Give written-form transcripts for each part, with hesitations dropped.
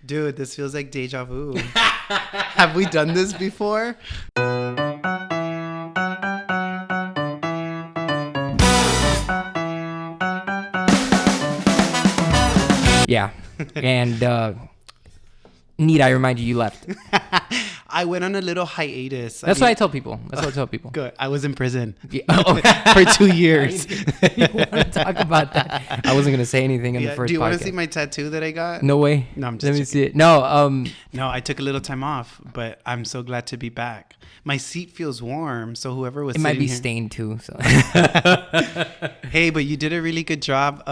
Dude, this feels like deja vu. Have we done this before? Yeah. And need I remind you, you left. I went on a little hiatus. That's what I tell people. That's what I tell people. Good. I was in prison Yeah. for 2 years. You want to talk about that? I wasn't going to say anything in the first Do you podcast. want to see my tattoo that I got? No way. No, I'm just Let me joking. see it. No, No, I took a little time off, but I'm so glad to be back. My seat feels warm, so whoever was it might sitting be here, stained too. So hey, but you did a really good job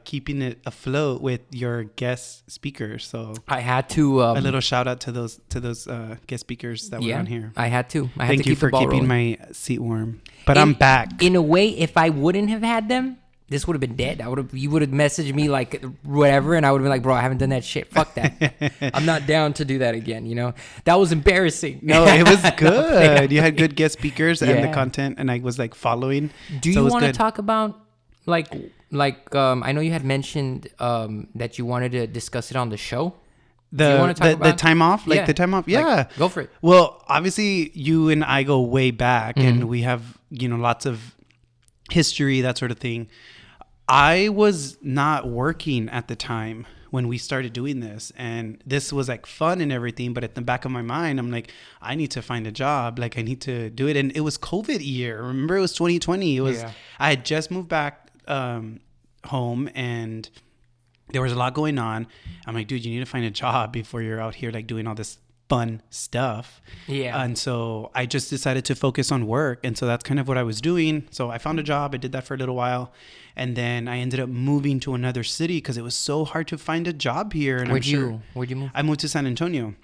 keeping it afloat with your guest speakers. So I had to. a little shout out to those guest speakers that were on here. I had to. I had Thank to you keep for the ball keeping rolling. my seat warm. But I'm back. In a way, if I wouldn't have had them, this would have been dead. You would have messaged me like whatever, and I would have been like, bro, I haven't done that shit. Fuck that. I'm not down to do that again. You know, that was embarrassing. No, it was good. You had good guest speakers and the Yeah. content, and I was like following. Do So you it was want to good. talk about like I know you had mentioned that you wanted to discuss it on the show. Do you wanna talk the about- time off? Like Yeah. the time off? Like, Yeah. go for it. Well, obviously, you and I go way back, Mm-hmm. and we have, lots of history, that sort of thing. I was not working at the time when we started doing this, and this was like fun and everything, but at the back of my mind, I'm like, I need to find a job. Like, I need to do it. And it was COVID year. Remember, it was 2020. It was, Yeah. I had just moved back home, and there was a lot going on. I'm like, dude, you need to find a job before you're out here like doing all this fun stuff. Yeah. And so I just decided to focus on work. And so that's kind of what I was doing. So I found a job. I did that for a little while. And then I ended up moving to another city because it was so hard to find a job here. And Where'd you move? I moved to San Antonio.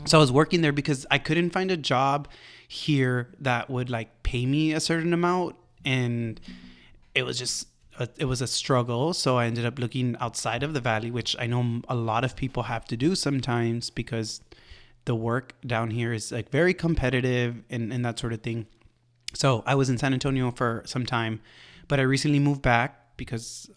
So I was working there because I couldn't find a job here that would like pay me a certain amount. And it was just, it was a struggle. So I ended up looking outside of the valley, which I know a lot of people have to do sometimes because the work down here is like very competitive and that sort of thing. So I was in San Antonio for some time, but I recently moved back because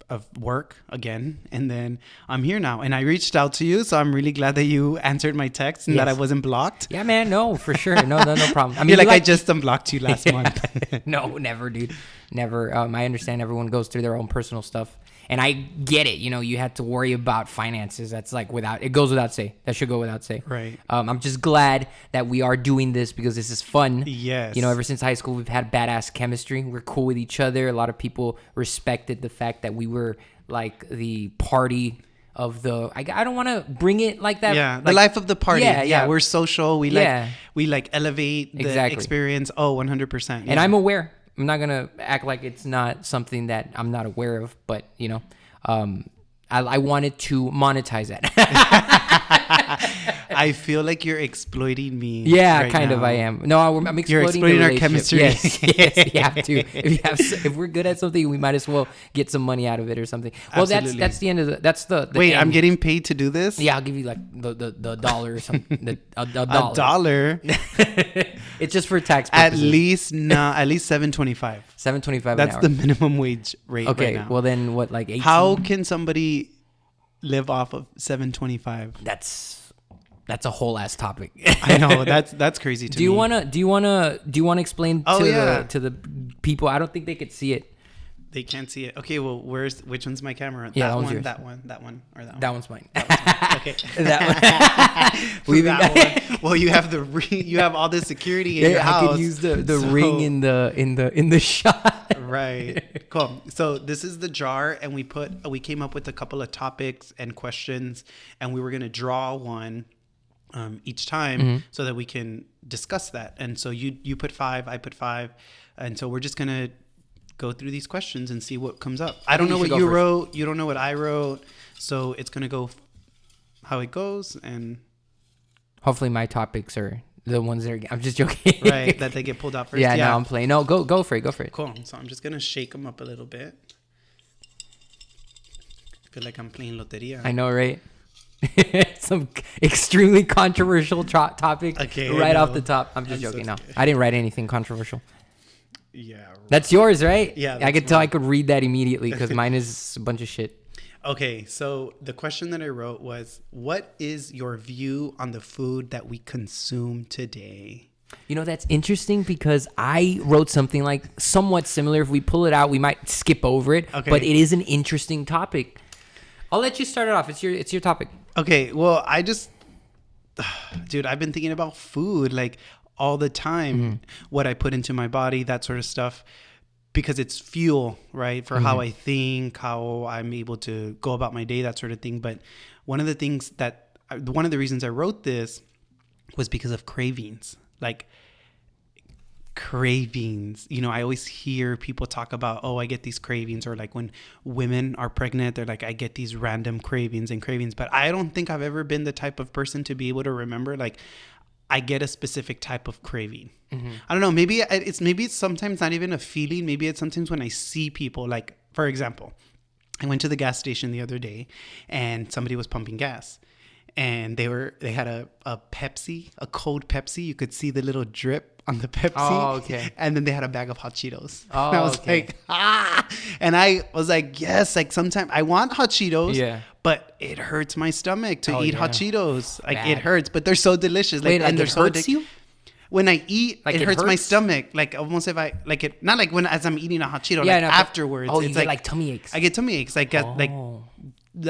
of work again. And then I'm here now, and I reached out to you. So I'm really glad that you answered my text and that I Yes. wasn't blocked. Yeah, man. No, for sure. No problem. I mean, You're like, you I just unblocked you last month. No, never, dude. Never. I understand everyone goes through their own personal stuff. And I get it. You had to worry about finances. That's like it goes without say. That should go without say. Right. I'm just glad that we are doing this because this is fun. Yes. Ever since high school, we've had badass chemistry. We're cool with each other. A lot of people respected the fact that we were like the party of the, I don't want to bring it like that. Yeah, like, the life of the party. Yeah. We're social. We Yeah. elevate the Exactly. experience. Oh, 100%. And I'm aware. I'm not going to act like it's not something that I'm not aware of, but I wanted to monetize that. I feel like you're exploiting me. Yeah, right kind of. now. I am. No, I'm exploiting, You're exploiting the our relationship. chemistry. Yes, you have to. If we're good at something, we might as well get some money out of it or something. Well, Absolutely. that's the end of the Wait, end. I'm getting paid to do this? Yeah, I'll give you like the dollar or something. A dollar. A dollar? It's just for tax At purposes. least $7.25. $7.25 an That's hour. the minimum wage rate Okay, right now. well then what, like 18? How can somebody live off of $7.25? That's a whole ass topic. I know, that's crazy to me. Do you wanna explain Oh, yeah. to the people? I don't think they could see it. They can't see it. Okay, well, which one's my camera? Yeah, that that one's one, yours. that one, or that one? That one's mine. Okay. That one. That one. Well, you have the ring. You have all the security in your house. I could use the so- ring in the shot. Right. Cool. So this is the jar, and we came up with a couple of topics and questions, and we were gonna draw one each time so that we can discuss that. And so you put 5, I put 5, and so we're just gonna go through these questions and see what comes up. I don't know what you wrote. You don't know what I wrote. So it's gonna go how it goes, and Hopefully my topics are the ones that are. I'm just joking. right, that they get pulled out first. Yeah, no, I'm playing. No, go for it. Cool. So I'm just gonna shake them up a little bit. I feel like I'm playing loteria. I know, right? Some extremely controversial topic Okay, right I off know. the top. I'm just I'm so joking. No, scared. I didn't write anything controversial. Yeah. That's yours, right? Yeah, I that's could tell. mine. I could read that immediately because mine is a bunch of shit. Okay, so the question that I wrote was, what is your view on the food that we consume today? You know, that's interesting because I wrote something like somewhat similar. If we pull it out, we might skip over it. Okay. But it is an interesting topic. I'll let you start it off. It's your topic. Okay, well, dude, I've been thinking about food like all the time, what I put into my body, that sort of stuff, because it's fuel, right? For how I think, how I'm able to go about my day, that sort of thing. But one of the reasons I wrote this was because of cravings. Like cravings, I always hear people talk about, oh, I get these cravings, or like when women are pregnant, they're like, I get these random cravings. But I don't think I've ever been the type of person to be able to remember, like, I get a specific type of craving. I don't know. Maybe it's sometimes not even a feeling. Maybe it's sometimes when I see people, like, for example, I went to the gas station the other day and somebody was pumping gas. And they had a Pepsi, a cold Pepsi. You could see the little drip on the Pepsi. Oh, okay. And then they had a bag of hot Cheetos. Oh, and I was okay. like, ah. And I was like, yes, like sometimes I want hot Cheetos. Yeah. But it hurts my stomach to eat hot Cheetos. Like Bad. It hurts, but they're so delicious. Wait, like and they're it so hurts you? When I eat, Like it it hurts my hurts? stomach. Like almost if I like it, not like as I'm eating a hot Cheeto. Yeah, like no, but- afterwards. Oh, you it's get like tummy aches. I get tummy aches. Like like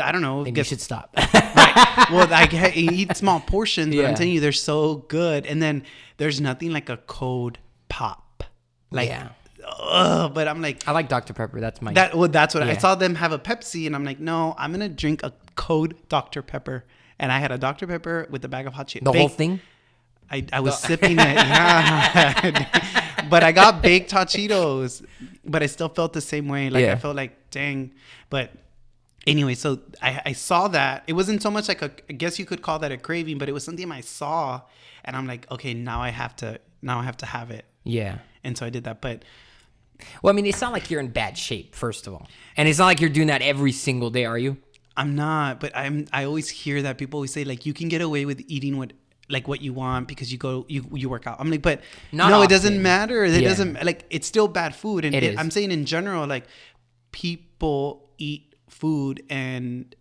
I don't know. Then you should stop. Right. Well, I eat small portions, but Yeah. I'm telling you, they're so good. And then there's nothing like a cold pop. Like, Yeah. but I'm like, I like Dr. Pepper. That's my... that's what I Yeah. saw them have a Pepsi, and I'm like, no, I'm gonna drink a cold Dr. Pepper. And I had a Dr. Pepper with a bag of hot Cheetos. the whole thing? I was sipping it, yeah. But I got baked hot Cheetos, but I still felt the same way. Like Yeah. I felt like, dang. But anyway, so I saw that. It wasn't so much like I guess you could call that a craving, but it was something I saw, and I'm like, okay, now I have to have it. Yeah. And so I did that. But Well, I mean, it's not like you're in bad shape, first of all. And it's not like you're doing that every single day, are you? I'm not. But I always hear that people always say, like, you can get away with eating what you want because you work out. I'm like, but Not no, often. it doesn't matter. It Yeah. doesn't, like, it's still bad food. And It is. I'm saying in general, like, people eat food and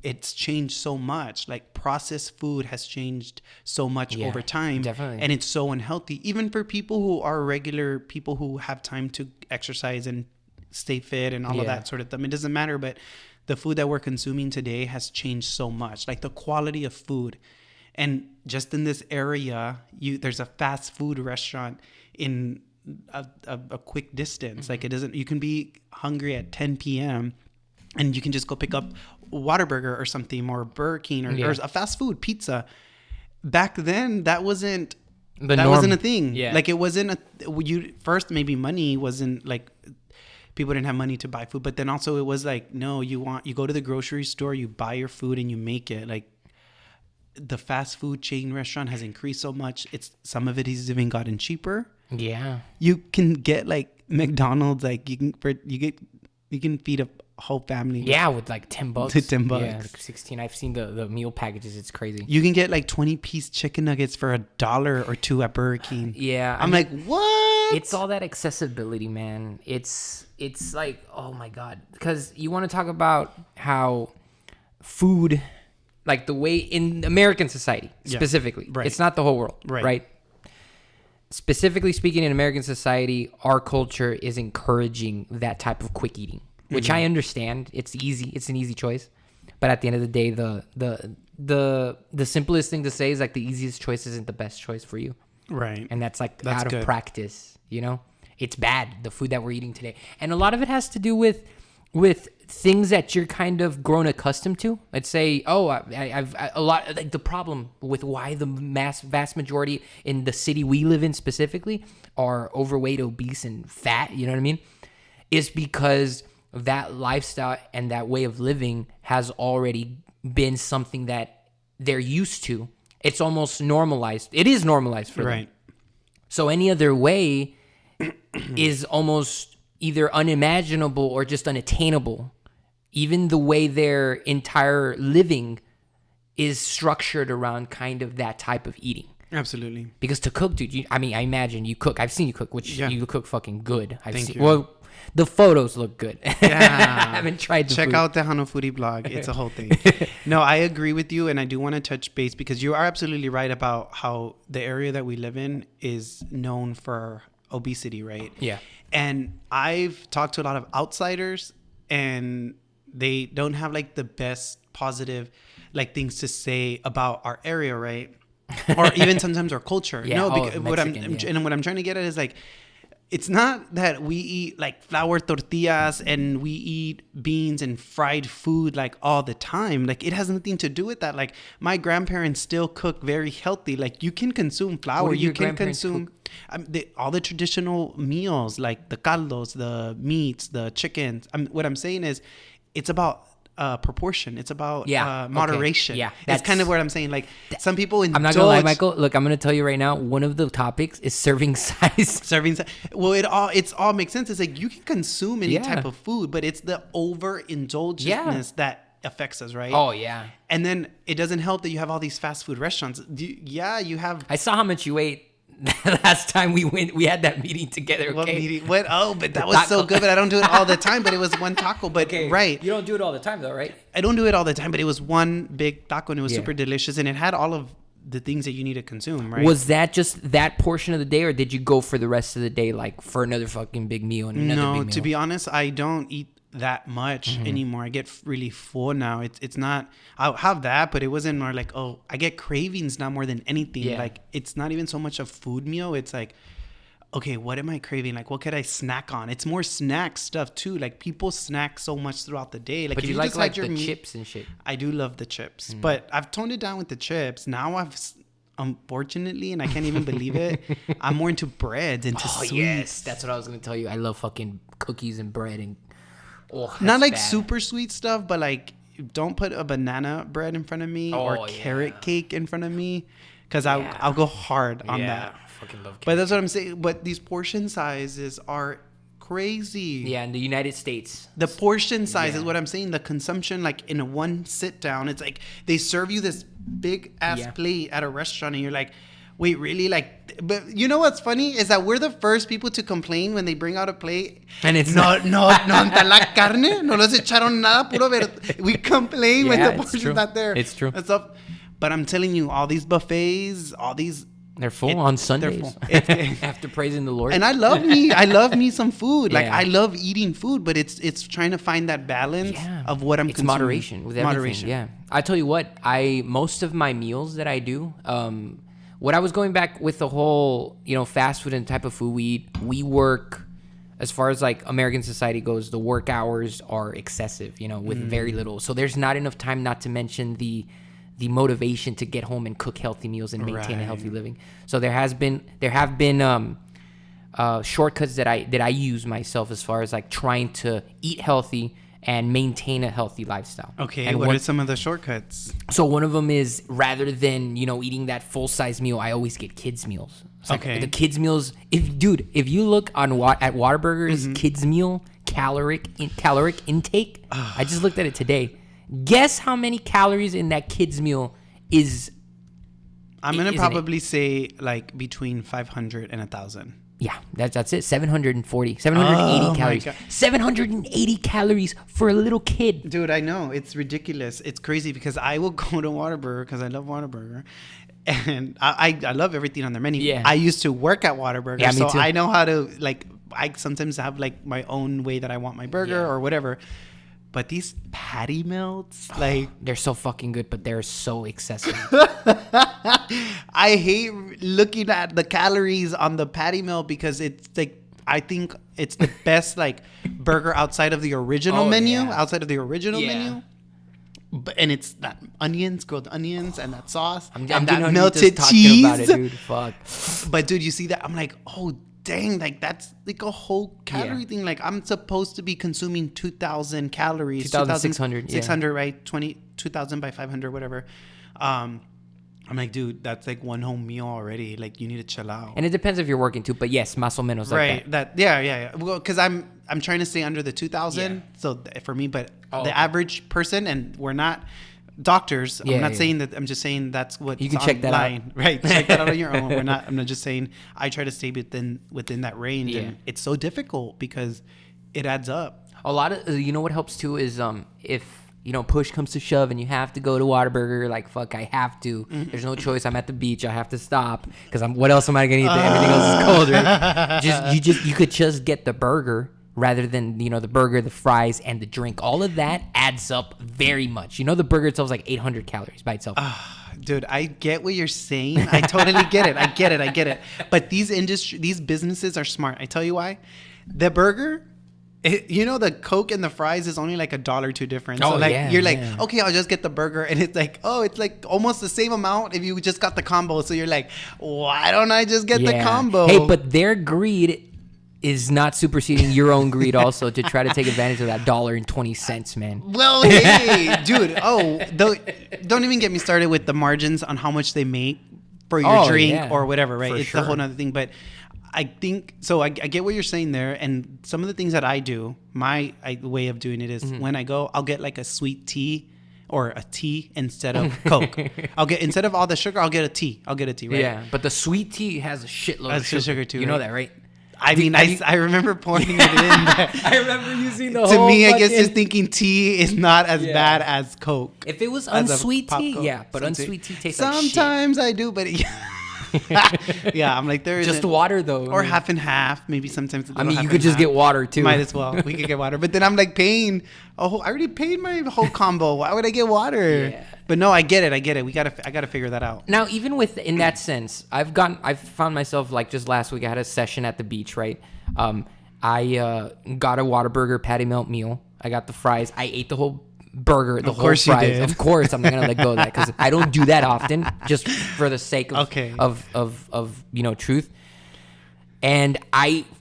it's changed so much. Like, processed food has changed so much Yeah, over time. definitely. And it's so unhealthy, even for people who are regular people who have time to exercise and stay fit and all of Yeah. that sort of thing. It doesn't matter, but the food that we're consuming today has changed so much. Like the quality of food. And just in this area, there's a fast food restaurant in a quick distance. Like you can be hungry at 10 p.m. and you can just go pick up Whataburger or something, or Burger King, or a fast food pizza. Back then, that wasn't wasn't a thing. Yeah. Like it wasn't first maybe money wasn't like, people didn't have money to buy food, but then also it was like, no, you go to the grocery store, you buy your food and you make it. Like the fast food chain restaurant has increased so much. Some of it has even gotten cheaper. Yeah. You can get like McDonald's, like you can feed a whole family. Yeah, with like $10. To $10. Yeah, like 16. I've seen the meal packages. It's crazy. You can get like 20-piece chicken nuggets for $1 or $2 at Burger King. Yeah. I'm like, what? It's all that accessibility, man. It's like, oh my God. Because you want to talk about how food, like the way in American society specifically, right. It's not the whole world, right? Specifically speaking, in American society, our culture is encouraging that type of quick eating, which I understand. It's easy. It's an easy choice. But at the end of the day, the simplest thing to say is like the easiest choice isn't the best choice for you. Right. And that's like That's out good. of practice, you know? It's bad, the food that we're eating today. And a lot of it has to do with things that you're kind of grown accustomed to. Let's say, I've a lot, like the problem with why the vast majority in the city we live in specifically are overweight, obese, and fat, you know what I mean? Is because that lifestyle and that way of living has already been something that they're used to. It's almost normalized. It is normalized for them. Right. So any other way is almost either unimaginable or just unattainable. Even the way their entire living is structured around kind of that type of eating. Absolutely. Because to cook, dude, I imagine you cook. I've seen you cook, which Yeah. you cook fucking good. Thank you. Well, The photos look good. Yeah. I haven't tried the Check food. out the Hanofuri blog. It's a whole thing. No, I agree with you, and I do want to touch base because you are absolutely right about how the area that we live in is known for obesity, right? Yeah. And I've talked to a lot of outsiders, and they don't have like the best positive like things to say about our area, right? Or even sometimes our culture. Yeah. No, Oh, because Mexican, yeah. and what I'm trying to get at is like, it's not that we eat like flour tortillas and we eat beans and fried food like all the time. Like, it has nothing to do with that. Like, my grandparents still cook very healthy. Like, you can consume flour. What do You your can grandparents consume all the traditional meals, like the caldos, the meats, the chickens. What I'm saying is, it's about proportion. It's about moderation. Okay. Yeah, that's kind of what I'm saying. Like, some people indulge. I'm not gonna lie, Michael. Look, I'm gonna tell you right now. One of the topics is serving size. Serving. Well, it's all makes sense. It's like you can consume any Yeah. type of food, but it's the overindulgence that affects us, right? Oh yeah. And then it doesn't help that you have all these fast food restaurants. You have. I saw how much you ate last time we went. We had that meeting together. Okay. What meeting? What? Oh, but that The was so taco. good. But I don't do it all the time. But it was one taco. But right, You don't do it all the time though, right? I don't do it all the time. But it was one big taco, and it was Yeah. super delicious, and it had all of the things that you need to consume, right? Was that just that portion of the day, or did you go for the rest of the day, like for another fucking big meal and another No, big meal? to be honest, I don't eat that much anymore. I get really full now. It's not. I'll have that, but it wasn't more like, oh, I get cravings now more than anything. Yeah. Like, it's not even so much a food meal. It's like, okay, what am I craving? Like, what could I snack on? It's more snack stuff too. Like, people snack so much throughout the day. Like, but if you just like had the meat- chips and shit. I do love the chips, but I've toned it down with the chips. Now unfortunately, and I can't even believe it, I'm more into breads, into sweets. That's what I was gonna tell you. I love fucking cookies and bread and Not that's like bad. super sweet stuff, but like, don't put a banana bread in front of me or Oh, carrot yeah. cake in front of me, because Yeah. I'll go hard on Yeah, that. fucking love. But that's what I'm saying. But these portion sizes are crazy. Yeah, in the United States. The portion size is Yeah. what I'm saying. The consumption, like in a one sit down, it's like they serve you this big ass Yeah. plate at a restaurant, and you're like, wait, really? Like, but you know what's funny is that we're the first people to complain when they bring out a plate. And it's no está la carne, no les echaron nada, puro verde. We complain when Yeah, the it's portion's true. not there. It's true. And stuff. But I'm telling you, all these buffets, all these. They're full It- on they're Sundays. full. After praising the Lord. And I love me some food. Like, Yeah. I love eating food, but it's trying to find that balance of what I'm it's consuming. moderation with everything. Yeah, I tell you what, most of my meals that I do, what I was going back with the whole, fast food and type of food we eat, we work, as far as like American society goes, the work hours are excessive, with very little. So there's not enough time, not to mention the motivation to get home and cook healthy meals and maintain a healthy living. So there have been shortcuts that I use myself, as far as like trying to eat healthy and maintain a healthy lifestyle. Okay, and what are some of the shortcuts? So one of them is, rather than eating that full size meal, I always get kids meals. So Okay. the kids meals. If you look at Whataburger's kids meal caloric intake, I just looked at it today. Guess how many calories in that kids meal is? I'm gonna Isn't it? probably say like between 500 and 1,000. Yeah, that's it. 780 Oh my calories. God. 780 calories for a little kid. Dude, I know, it's ridiculous. It's crazy because I will go to Whataburger because I love Whataburger, and I love everything on their menu. Yeah. I used to work at Whataburger, Yeah, me so too. I know how to like. I sometimes have like my own way that I want my burger Yeah. or whatever. But these patty melts, like, They're so fucking good, but they're so excessive. I hate looking at the calories on the patty melt because it's like, I think it's the best like burger outside of the original Oh, menu, yeah. outside of the original Yeah. menu. And it's that grilled onions, and that sauce, I'm and getting that on you melted just cheese. talking about it, dude. Fuck. But dude, you see that? I'm like, oh dang, like that's like a whole calorie Yeah. thing. Like, I'm supposed to be consuming 2,000 calories, 2,600, yeah. 600, right? 2,000 by 500, whatever. I'm like, dude, that's like one whole meal already. Like, you need to chill out. And it depends if you're working too, but yes, más o menos like Right. that. Yeah. Well, because I'm trying to stay under the 2,000. Yeah. So for me, but Oh, the okay. average person, and we're not doctors. Yeah, I'm not yeah. saying that. I'm just saying that's what You can check that out. Right. Check that out on your own. I'm not just saying I try to stay within that range, Yeah. and it's so difficult because it adds up. A lot of you know what helps too is if push comes to shove and you have to go to Whataburger, like fuck, I have to. There's no choice. I'm at the beach. I have to stop because what else am I gonna eat? Everything else is cold, right? You could just get the burger rather than the burger, the fries, and the drink. All of that adds up very much. The burger itself is like 800 calories by itself. Dude, I get what you're saying. I totally get it. I get it. But these businesses are smart. I tell you why. The burger, the Coke and the fries is only like $1 difference. So you're like, okay, I'll just get the burger, and it's like, it's like almost the same amount if you just got the combo. So you're like, why don't I just get the combo? Hey, but their greed is not superseding your own greed also to try to take advantage of that $1.20, man. Well, hey, dude. Don't even get me started with the margins on how much they make for your drink or whatever, right? It's a whole nother thing. But I think, so I get what you're saying there. And some of the things that I do, my way of doing it is when I go, I'll get like a sweet tea or a tea instead of Coke. Instead of all the sugar, I'll get a tea. Right? Yeah, but the sweet tea has a shitload of sugar too. You know that, right? I mean, I remember pouring it in. I remember using the whole. To me, I guess just thinking tea is not as bad as Coke. If it was unsweet tea, but unsweet tea tastes like shit. Sometimes I do, but yeah, I'm like, there is just water though, or half and half. Maybe sometimes. You could just get water too. Might as well. We could get water, but then I'm like paying. I already paid my whole combo. Why would I get water? Yeah. But no, I get it. I gotta figure that out. Now, even in that sense, I've found myself like just last week. I had a session at the beach, right? I got a Whataburger patty melt meal. I got the fries. I ate the whole burger, the whole fries. Of course, I'm not gonna let go of that because I don't do that often, just for the sake of truth. And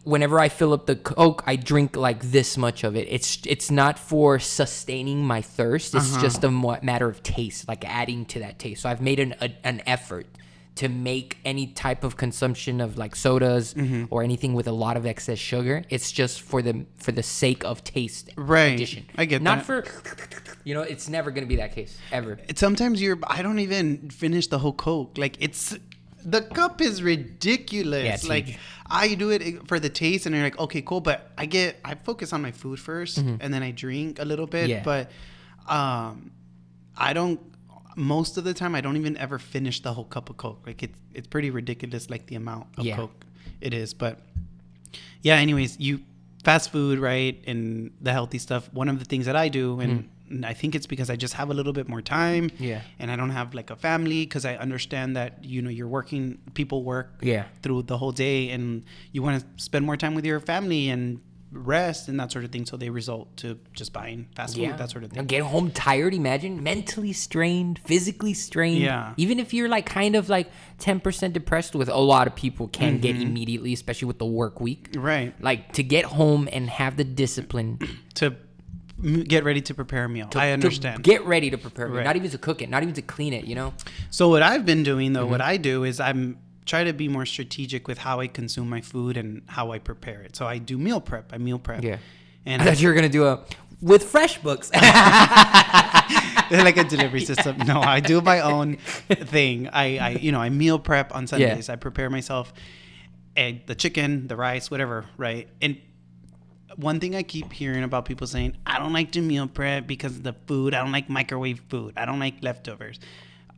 whenever I fill up the Coke, I drink like this much of it. It's not for sustaining my thirst. It's just a matter of taste, like adding to that taste. So I've made an effort to make any type of consumption of like sodas or anything with a lot of excess sugar. It's just for the sake of taste. Right. Addition. I get not that. It's never going to be that case ever. Sometimes I don't even finish the whole Coke. Like the cup is ridiculous. Yeah, it's like huge. I do it for the taste, and you're like, okay, cool. But I focus on my food first, and then I drink a little bit. Yeah. But I don't. Most of the time, I don't even ever finish the whole cup of Coke. Like it's pretty ridiculous, like the amount of Coke it is. But yeah, anyways, fast food, right, and the healthy stuff. One of the things that I do, and I think it's because I just have a little bit more time, and I don't have like a family, because I understand that you're working. People work through the whole day, and you want to spend more time with your family and rest and that sort of thing, so they result to just buying fast food, that sort of thing. Get home tired. Imagine mentally strained, physically strained. Yeah. Even if you're like kind of like 10% depressed, with a lot of people can get immediately, especially with the work week. Right. Like to get home and have the discipline to get ready to prepare a meal. I understand. Get ready to prepare a meal. Not even to cook it, not even to clean it, So what I've been doing though, what I do is try to be more strategic with how I consume my food and how I prepare it. So I do meal prep. Yeah. And I thought you were going to do with FreshBooks. They're like a delivery system. No, I do my own thing. I meal prep on Sundays. I prepare myself the chicken, the rice, whatever, right? And one thing I keep hearing about people saying, I don't like to meal prep because of the food. I don't like microwave food. I don't like leftovers.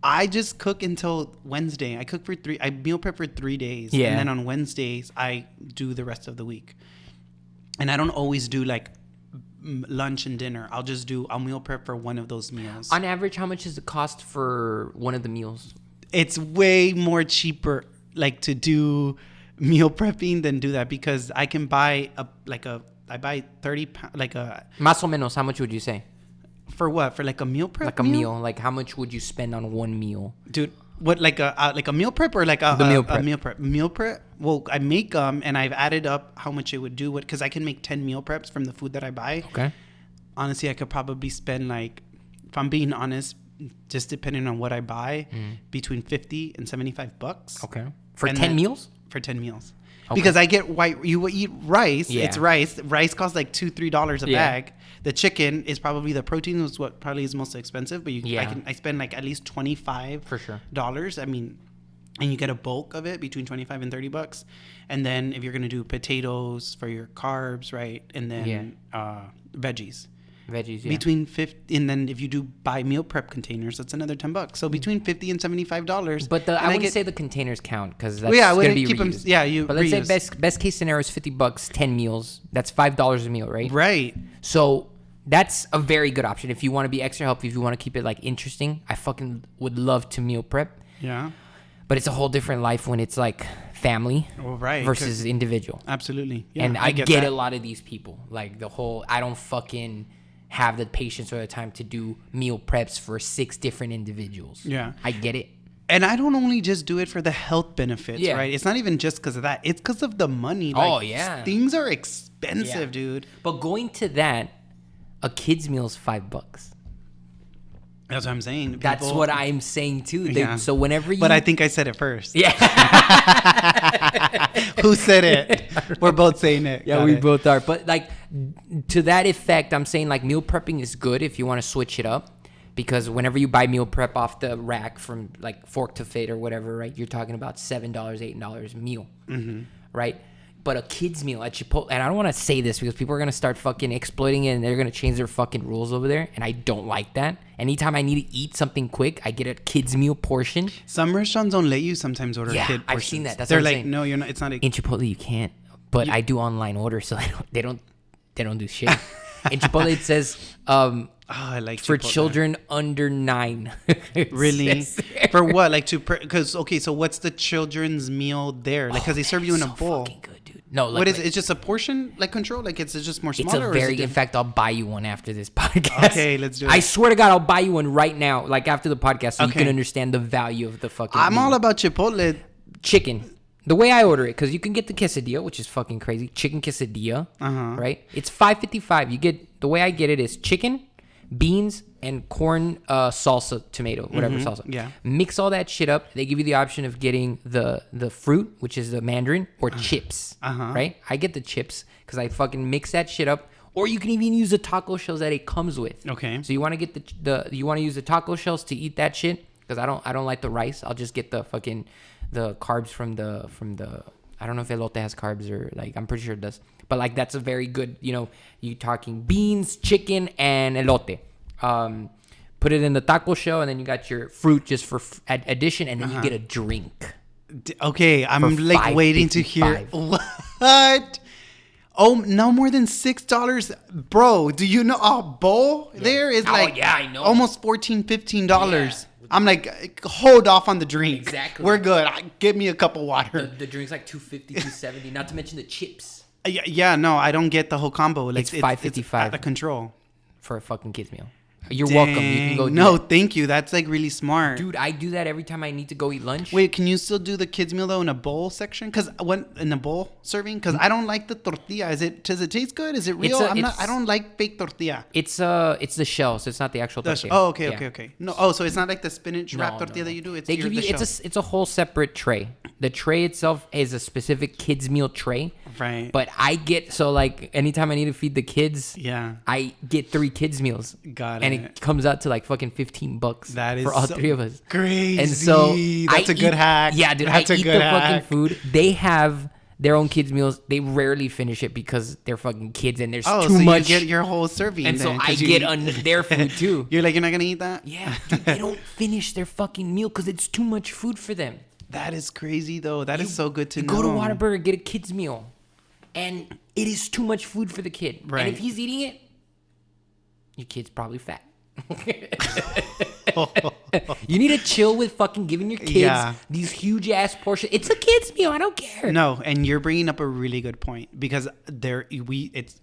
I just cook until Wednesday. I meal prep for 3 days. Yeah. And then on Wednesdays, I do the rest of the week. And I don't always do like lunch and dinner. I'll meal prep for one of those meals. On average, how much does it cost for one of the meals? It's way more cheaper like to do meal prepping than do that, because I can buy I buy 30 pounds, like a... Más o menos, how much would you say? For what? For like a meal prep? Like a meal. Like how much would you spend on one meal? Dude, what, like a meal prep or like a meal prep? Meal prep? Well, I make them and I've added up how much it would do, because I can make 10 meal preps from the food that I buy. Okay. Honestly, I could probably spend, like, if I'm being honest, just depending on what I buy, between $50 and $75. Okay. For 10 meals? For 10 meals. Okay. Because I get you eat rice. Yeah. It's rice. Rice costs like $2-3 a bag. The chicken is probably, the protein is what probably is most expensive, but I spend like at least $25 for sure. I mean, and you get a bulk of it between 25 and $30. And then if you're going to do potatoes for your carbs, right? And then veggies. Veggies, yeah. Between 50, and then if you do buy meal prep containers, that's another $10. So between $50 and $75. But I wouldn't say the containers count because that's I going to be keep them. reused. Yeah, you. But let's say best case scenario is $50, 10 meals. That's $5 a meal, right? Right. So that's a very good option if you want to be extra healthy. If you want to keep it like interesting, I fucking would love to meal prep. Yeah. But it's a whole different life when it's like family versus individual. Absolutely. Yeah, and I get a lot of these people. Like the whole, I don't fucking have the patience or the time to do meal preps for 6 different individuals. Yeah. I get it. And I don't only just do it for the health benefits, right? It's not even just because of that. It's because of the money. Like, things are expensive, dude. But going to that, a kid's meal is $5. That's what I'm saying. That's what I'm saying too. So whenever you... But I think I said it first. Yeah. Who said it? We're both saying it. Yeah, we both are. But like to that effect, I'm saying like meal prepping is good if you want to switch it up. Because whenever you buy meal prep off the rack from like Fork to Fit or whatever, right? You're talking about $7, $8 a meal, right? But a kid's meal at Chipotle, and I don't want to say this because people are going to start fucking exploiting it and they're going to change their fucking rules over there. And I don't like that. Anytime I need to eat something quick, I get a kid's meal portion. Some restaurants don't let you sometimes order kid portions. I've seen that. That's They're what I'm like, saying. no, you're not. It's not. In Chipotle, you can't. But I do online orders, so they don't do shit. In Chipotle, it says, I like for Chipotle. children under 9. Really? For what? Like because okay, so what's the children's meal there? Like because they serve you in a bowl. Fucking good, dude. No, like, what is it? It's just a portion like control. Like it's just more smaller. It's a very. In fact, I'll buy you one after this podcast. Okay, let's do it. I swear to God, I'll buy you one right now, like after the podcast, so you can understand the value of the fucking. I'm all about Chipotle. Chicken. The way I order it, because you can get the quesadilla, which is fucking crazy. Chicken quesadilla, right? It's $5.55. You get the way I get it is chicken, beans, and corn salsa, tomato, whatever salsa. Yeah. Mix all that shit up. They give you the option of getting the fruit, which is the mandarin, or chips. Right? I get the chips because I fucking mix that shit up. Or you can even use the taco shells that it comes with. Okay. So you want to get you want to use the taco shells to eat that shit because I don't like the rice. I'll just get the fucking the carbs from the I don't know if elote has carbs or like I'm pretty sure it does. But like that's a very good, you talking beans, chicken, and elote. Put it in the taco shell and then you got your fruit just for addition and then you get a drink. Okay, I'm like waiting to hear what? Oh, no more than $6, bro. Do you know a bowl there is like I know. almost $14-15. Yeah. I'm like, hold off on the drink. Exactly. We're good. Give me a cup of water. The drink's like $2.50, $2.70. Not to mention the chips. Yeah, no, I don't get the whole combo. Like, it's $5.55 it's out of control for a fucking kids meal. You're welcome. You can go. No, thank you. That's like really smart, dude. I do that every time I need to go eat lunch. Wait, can you still do the kids meal though in a bowl section? Because when in a bowl serving, because I don't like the tortilla. Does it taste good? Is it real? I don't like fake tortilla. It's the shell, so it's not the actual tortilla. Okay. No, so it's not like the spinach wrap tortilla that you do. They give you. It's a whole separate tray. The tray itself is a specific kids meal tray. Right. But I get like anytime I need to feed the kids, I get 3 kids meals. Got it. And it comes out to like fucking $15. That is for all 3 of us. Crazy. And so that's a good hack. Yeah, dude. I eat the fucking food. They have their own kids meals. They rarely finish it because they're fucking kids and there's too much. You get your whole serving. And so I get their food too. You're like, you're not gonna eat that? Yeah, dude, they don't finish their fucking meal because it's too much food for them. That is crazy though. That is so good to know. Go to Whataburger, get a kid's meal. And it is too much food for the kid. Right. And if he's eating it, your kid's probably fat. You need to chill with fucking giving your kids these huge ass portions. It's a kid's meal. I don't care. No, and you're bringing up a really good point because it's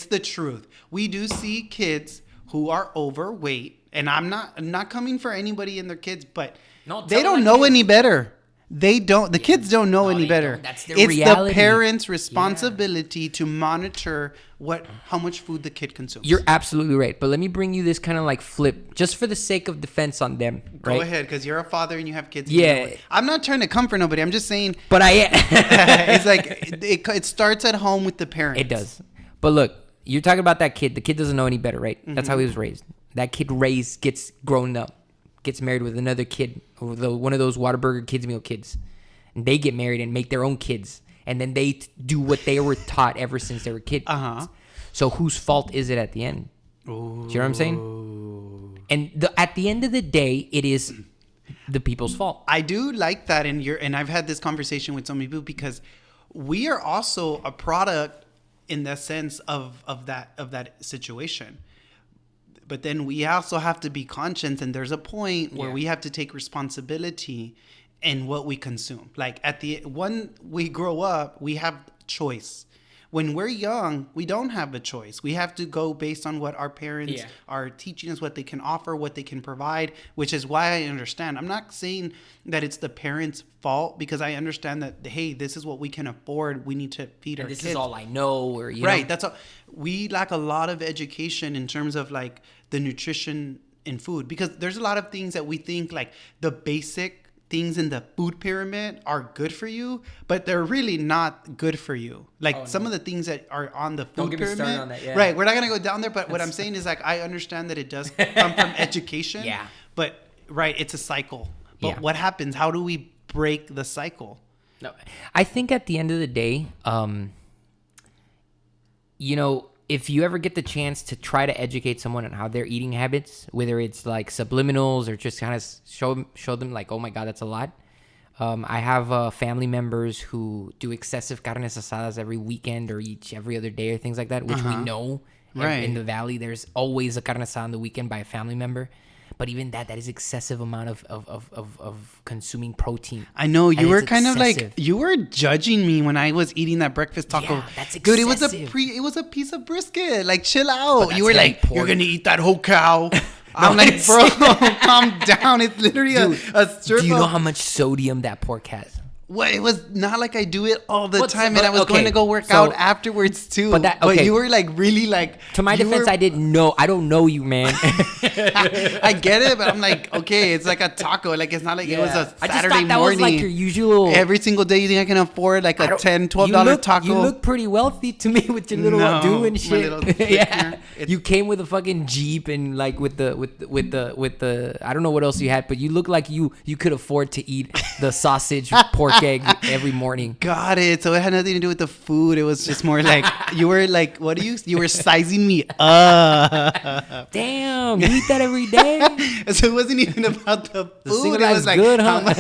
the truth. We do see kids who are overweight, and I'm not coming for anybody and their kids, but they don't know any better. They don't. The kids don't know any better. That's their reality. The parents' responsibility to monitor how much food the kid consumes. You're absolutely right. But let me bring you this kind of like flip, just for the sake of defense on them. Right? Go ahead, because you're a father and you have kids. Yeah. I'm not trying to comfort nobody. I'm just saying. But it's like it starts at home with the parents. It does. But look, you're talking about that kid. The kid doesn't know any better, right? Mm-hmm. That's how he was raised. That kid gets grown up. gets married with another kid, one of those Whataburger Kids Meal kids, and they get married and make their own kids, and then they do what they were taught ever since they were kids. So whose fault is it at the end? Ooh. Do you know what I'm saying? And at the end of the day, it is the people's fault. I do like that, and I've had this conversation with so many people because we are also a product in the sense of that situation. But then we also have to be conscious, and there's a point where we have to take responsibility in what we consume. Like when we grow up, we have choice. When we're young, we don't have a choice. We have to go based on what our parents are teaching us, what they can offer, what they can provide, which is why I understand. I'm not saying that it's the parents' fault, because I understand that, hey, this is what we can afford. We need to feed our kids. This is all I know. Or, right. That's all. We lack a lot of education in terms of like the nutrition in food, because there's a lot of things that we think like the basic things in the food pyramid are good for you, but they're really not good for you. Like some of the things that are on the food pyramid, on that, right? We're not gonna go down there, but what I'm saying is like I understand that it does come from education, but right, it's a cycle. But what happens? How do we break the cycle? No, I think at the end of the day, if you ever get the chance to try to educate someone on how their eating habits, whether it's like subliminals or just kind of show them like, oh my God, that's a lot. I have family members who do excessive carne asadas every weekend or every other day or things like that, which we know in the Valley, there's always a carne asada on the weekend by a family member. But even that is excessive amount of consuming protein. I know you were kind of like, you were judging me when I was eating that breakfast taco. Yeah, that's excessive. Dude, it was a piece of brisket. Like, chill out. You were like, you're gonna eat that whole cow. I'm like, bro, calm down. It's literally a strip. Do you know how much sodium that pork has? Well, it was not like I do it all the time, and I was going to go work out afterwards too. But you were like really like. To my defense, I didn't know. I don't know you, man. I get it, but I'm like, okay, it's like a taco. Like it's not like it was a Saturday I just thought that morning. Was like your usual. Every single day, you think I can afford like a $10, $12 taco? You look pretty wealthy to me with your little do and shit. Yeah, you came with a fucking Jeep and like with the I don't know what else you had, but you look like you could afford to eat the sausage pork egg every morning. Got it. So it had nothing to do with the food. It was just more like you were like, you were sizing me up. Damn, you eat that every day. So it wasn't even about the food. It was like good, huh?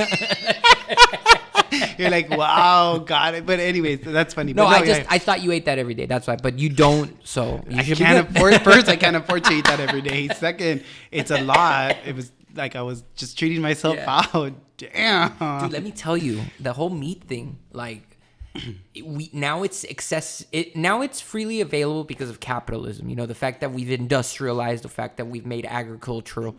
You're like, wow, got it. But anyways, that's funny. No, I thought you ate that every day. That's why. But you don't. So you should can't afford. First, I can't afford to eat that every day. Second, it's a lot. It was like I was just treating myself out. Damn. Dude, let me tell you, the whole meat thing, like now it's now it's freely available because of capitalism. You know, the fact that we've industrialized, the fact that we've made agriculture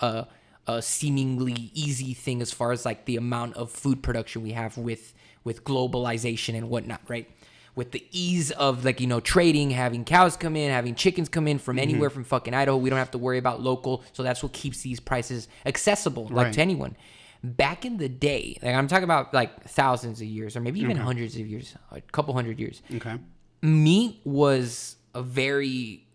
a seemingly easy thing as far as like the amount of food production we have with globalization and whatnot, right? With the ease of like, trading, having cows come in, having chickens come in from anywhere from fucking Idaho. We don't have to worry about local. So that's what keeps these prices accessible, like to anyone. Back in the day, like I'm talking about like thousands of years or maybe even hundreds of years, a couple hundred years. Okay. Meat was a very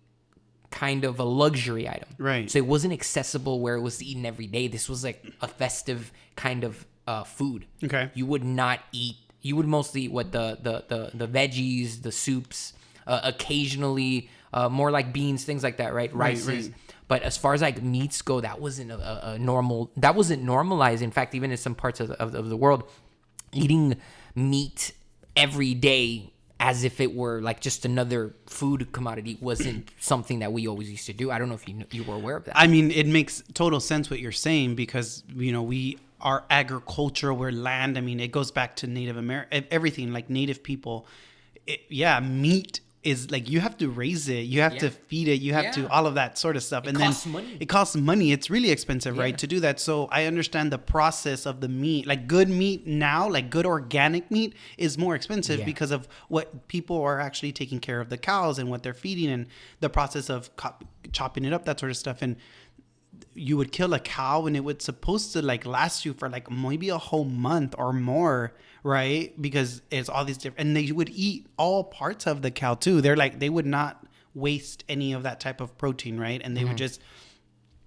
kind of a luxury item. Right. So it wasn't accessible where it was eaten every day. This was like a festive kind of food. Okay. You would not eat. You would mostly eat what the veggies, the soups, occasionally more like beans, things like that, right? Rices. Right. But as far as like meats go, that wasn't a normal. That wasn't normalized. In fact, even in some parts of the world, eating meat every day as if it were like just another food commodity wasn't something that we always used to do. I don't know if you were aware of that. I mean, it makes total sense what you're saying because we. Our agriculture, we're land. I mean, it goes back to Native American, everything like Native people. Meat is like you have to raise it, you have to feed it, you have to all of that sort of stuff, and costs money. It costs money. It's really expensive, right, to do that. So I understand the process of the meat. Like good meat now, like good organic meat, is more expensive because of what people are actually taking care of the cows and what they're feeding and the process of chopping it up, that sort of stuff. And you would kill a cow and it was supposed to like last you for like maybe a whole month or more, right? Because it's all these different, and they would eat all parts of the cow too. They're like, they would not waste any of that type of protein, right? And they would just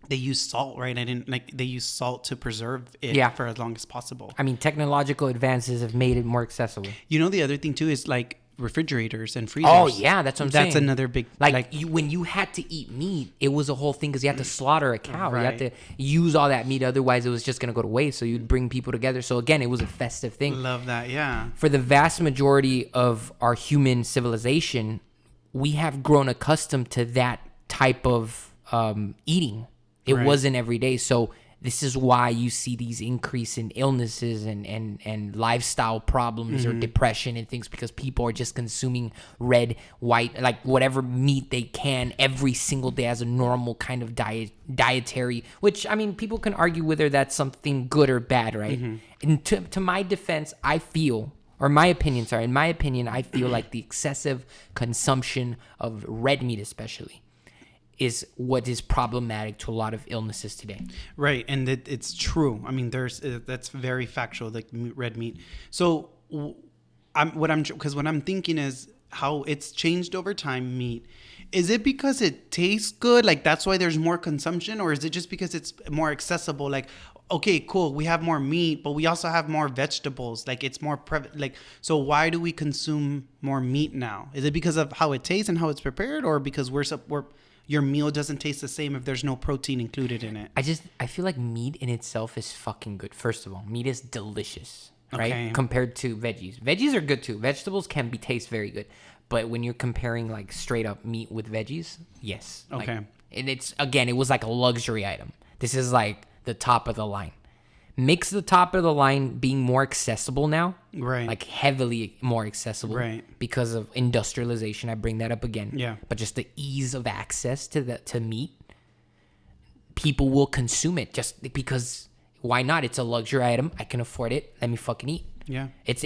they use salt, right? I didn't like they use salt to preserve it Yeah. for as long as possible. I mean, technological advances have made it more accessible. You know, the other thing too is like refrigerators and freezers. Oh yeah, that's what I'm saying. That's another big like when you had to eat meat, it was a whole thing because you had to slaughter a cow. You had to use all that meat, otherwise it was just gonna go to waste. So you'd bring people together. So again, it was a festive thing. Love that, yeah. For the vast majority of our human civilization, we have grown accustomed to that type of eating. It wasn't every day. So this is why you see these increase in illnesses and lifestyle problems or depression and things, because people are just consuming red, white, like whatever meat they can every single day as a normal kind of dietary, which, I mean, people can argue whether that's something good or bad, right? And to my defense, I feel, or my opinion, sorry, in my opinion, I feel like the excessive consumption of red meat especially is what is problematic to a lot of illnesses today. Right, and it's true. I mean, that's very factual, like red meat. So, what I'm thinking is how it's changed over time. Meat, is it because it tastes good, like that's why there's more consumption, or is it just because it's more accessible? Like, okay, cool, we have more meat, but we also have more vegetables. Like it's more so why do we consume more meat now? Is it because of how it tastes and how it's prepared, or because your meal doesn't taste the same if there's no protein included in it? I feel like meat in itself is fucking good. First of all, meat is delicious, right? Okay. Compared to veggies. Veggies are good too. Vegetables can taste very good. But when you're comparing like straight up meat with veggies, yes. Okay. And it was like a luxury item. This is like the top of the line. Makes the top of the line being more accessible now. Right. Like heavily more accessible. Right. Because of industrialization. I bring that up again. Yeah. But just the ease of access to meat. People will consume it just because why not? It's a luxury item. I can afford it. Let me fucking eat. Yeah. It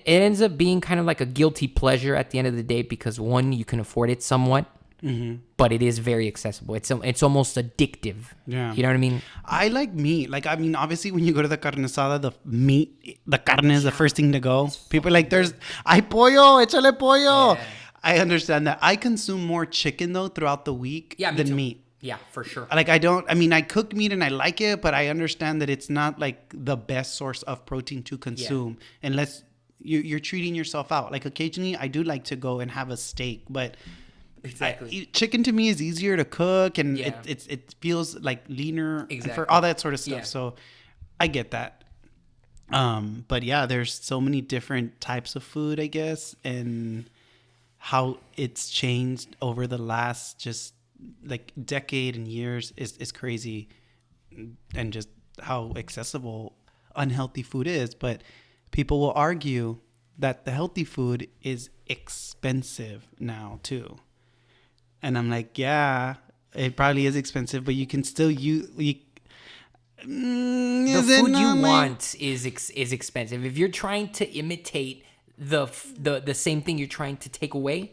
ends up being kind of like a guilty pleasure at the end of the day because one, you can afford it somewhat. Mm-hmm. But it is very accessible. It's almost addictive. Yeah. You know what I mean? I like meat. Like, I mean, obviously when you go to the carne asada, the carne is the first thing to go. People are like, hay pollo, échale pollo. Yeah. I understand that. I consume more chicken though throughout the week than meat. Yeah, for sure. Like I cook meat and I like it, but I understand that it's not like the best source of protein to consume unless you're treating yourself out. Like occasionally I do like to go and have a steak, but exactly. Chicken to me is easier to cook and it feels like leaner and for all that sort of stuff. Yeah. So I get that. But yeah, there's so many different types of food, I guess, and how it's changed over the last just like decade and years is crazy, and just how accessible unhealthy food is. But people will argue that the healthy food is expensive now too. And I'm like, yeah, it probably is expensive, but you can still the food you want is expensive. If you're trying to imitate the same thing you're trying to take away,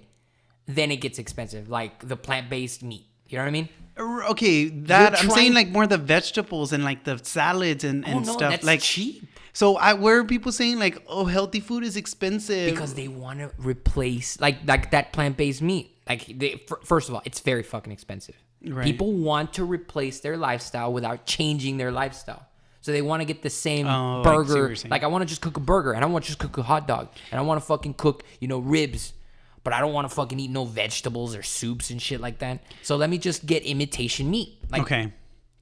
then it gets expensive. Like the plant-based meat. You know what I mean? Okay, I'm saying like more the vegetables and like the salads and stuff. That's like cheap. So where are people saying like, oh, healthy food is expensive? Because they want to replace like that plant-based meat. Like first of all, it's very fucking expensive. Right. People want to replace their lifestyle without changing their lifestyle. So they want to get the same burger. Like I want to just cook a burger and I want to just cook a hot dog and I want to fucking cook, ribs. But I don't want to fucking eat no vegetables or soups and shit like that. So let me just get imitation meat. Okay.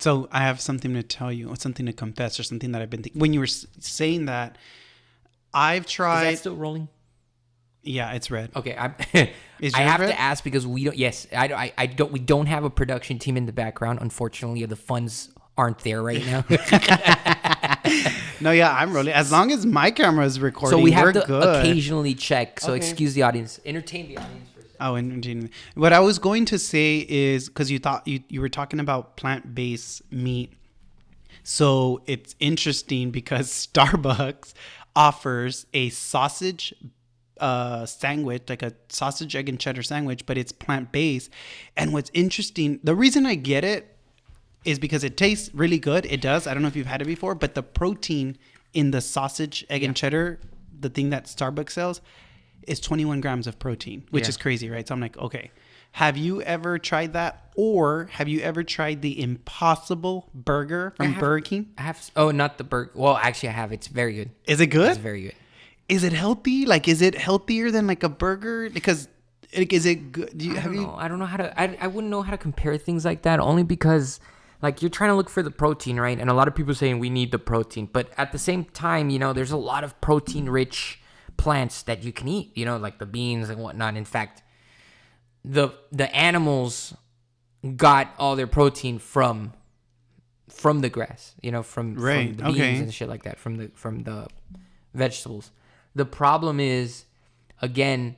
So I have something to tell you, or something to confess, or something that I've been thinking. When you were saying that, I've tried. Is that still rolling? Yeah, it's red. Okay, I have to ask because we don't. Yes, I don't. We don't have a production team in the background. Unfortunately, the funds aren't there right now. No, yeah, I'm rolling. As long as my camera is recording, so we have to good. Occasionally check. So excuse the audience. Entertain the audience for a second. Oh, entertain. What I was going to say is because you thought you were talking about plant-based meat. So it's interesting because Starbucks offers a sausage sandwich, like a sausage, egg, and cheddar sandwich, but it's plant-based. And what's interesting, the reason I get it is because it tastes really good. It does. I don't know if you've had it before, but the protein in the sausage, egg, and cheddar, the thing that Starbucks sells, is 21 grams of protein, which is crazy, right? So I'm like, okay. Have you ever tried that? Or have you ever tried the Impossible Burger from Burger King? I have. Oh, not the burger. Well, actually, I have. It's very good. Is it good? It's very good. Is it healthy? Like, is it healthier than like a burger? Because, like, is it good? I don't know how to. I wouldn't know how to compare things like that. Only because, like, you're trying to look for the protein, right? And a lot of people saying we need the protein, but at the same time, you know, there's a lot of protein-rich plants that you can eat. You know, like the beans and whatnot. In fact, the animals got all their protein from the grass. You know, from the beans and shit like that. From the vegetables. The problem is, again,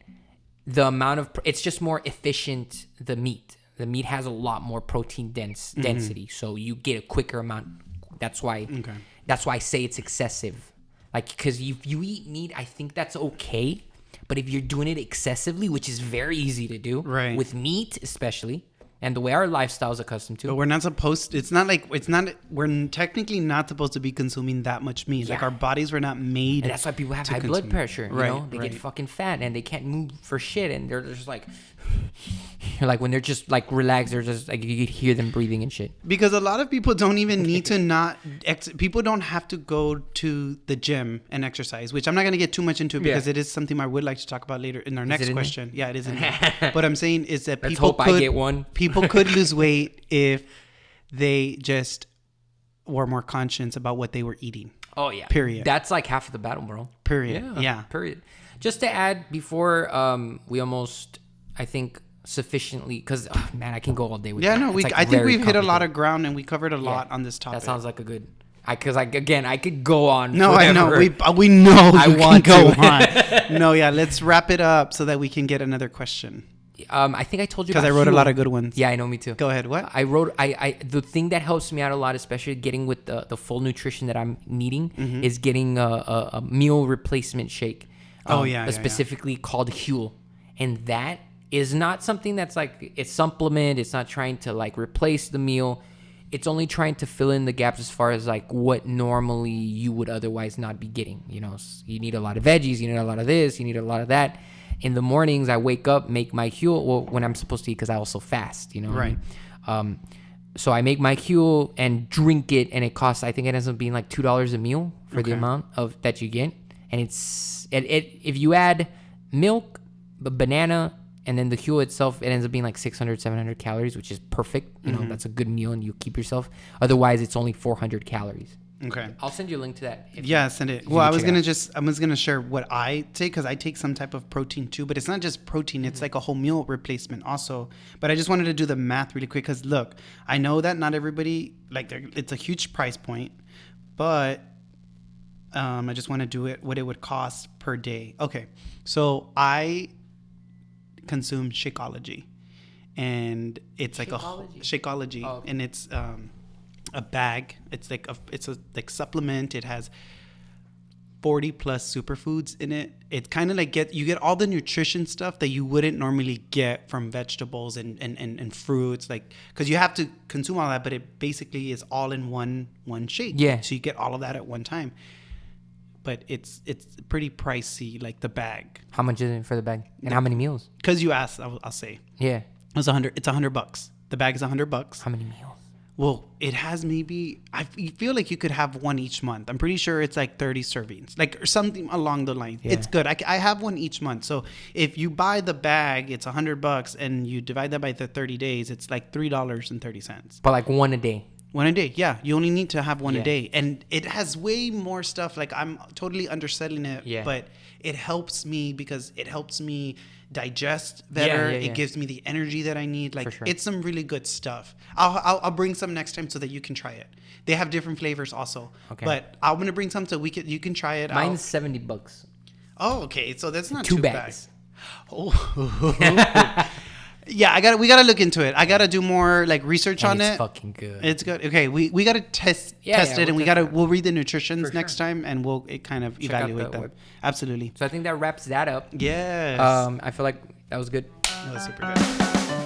the amount of it's just more efficient. The meat has a lot more protein density, so you get a quicker amount. That's why I say it's excessive. Like, because if you eat meat, I think that's okay. But if you're doing it excessively, which is very easy to do, right, with meat especially, and the way our lifestyle is accustomed to. But we're not supposed. We're technically not supposed to be consuming that much meat. Yeah. Like, our bodies were not made. And that's why people have high blood pressure. You know, they get fucking fat and they can't move for shit, and they're just like, like when they're just like relaxed, they're just like you could hear them breathing and shit. Because a lot of people don't even need to people don't have to go to the gym and exercise, which I'm not going to get too much into because it is something I would like to talk about later in our next question. Yeah, it is in there. What I'm saying is that I get one. People could lose weight if they just were more conscious about what they were eating. Oh yeah. Period. That's like half of the battle, bro. Period. Yeah. Period. Just to add before we almost, I think, sufficiently, because man, I can go all day with that. No, I think we've hit a lot of ground and we covered a lot on this topic. That sounds like a good. I could go on. No, forever. I know. We know. I want to go on. No, yeah. Let's wrap it up so that we can get another question. I think I told you because I wrote a lot of good ones. Yeah, I know, me too. Go ahead. What I wrote? The thing that helps me out a lot, especially getting with the full nutrition that I'm needing, is getting a meal replacement shake. Specifically called Huel, and that is not something that's like it's supplement. It's not trying to like replace the meal. It's only trying to fill in the gaps as far as like what normally you would otherwise not be getting. You know, you need a lot of veggies. You need a lot of this. You need a lot of that. In the mornings, I wake up, make my Huel when I'm supposed to eat because I also fast, you know. Right. So I make my Huel and drink it, and it costs. I think it ends up being like $2 a meal for the amount of that you get. And it's if you add milk, banana, and then the Huel itself, it ends up being like 600, 700 calories, which is perfect. You know, that's a good meal, and you keep yourself. Otherwise, it's only 400 calories. Okay. I'll send you a link to that. Send it. Well, I was gonna share what I take because I take some type of protein too, but it's not just protein. It's like a whole meal replacement also. But I just wanted to do the math really quick because look, I know that not everybody it's a huge price point, but I just want to do it what it would cost per day. Okay, so I consume Shakeology, and it's like Shakeology, oh, okay. And it's a bag. It's like a supplement. It has 40 plus superfoods in it. It kind of like you get all the nutrition stuff that you wouldn't normally get from vegetables and fruits, like because you have to consume all that, but it basically is all in one shake. Yeah. So you get all of that at one time. But it's pretty pricey, like the bag. How much is it for the bag? And how many meals? Because you asked, I'll say. Yeah. It's $100. The bag is $100. How many meals? Well, it has maybe, I feel like you could have one each month. I'm pretty sure it's like 30 servings, like or something along the line. Yeah. It's good. I have one each month. So if you buy the bag, it's $100 and you divide that by the 30 days, it's like $3.30. But like one a day. One a day. Yeah. You only need to have one a day. And it has way more stuff. Like I'm totally underselling it, but it helps me because it helps me digest better. It gives me the energy that I need. Like it's some really good stuff. I'll bring some next time so that you can try it. They have different flavors also. Okay. But I'm going to bring some so you can try it. Mine's $70. Oh, okay. So that's not two too bags. Bad. Oh. Yeah, we gotta look into it. I gotta do more like research on it. It's fucking good. It's good. Okay, we gotta test it, and we'll read the nutritions next time, and we'll kind of evaluate them. Absolutely. So I think that wraps that up. Yes. I feel like that was good. That was super good.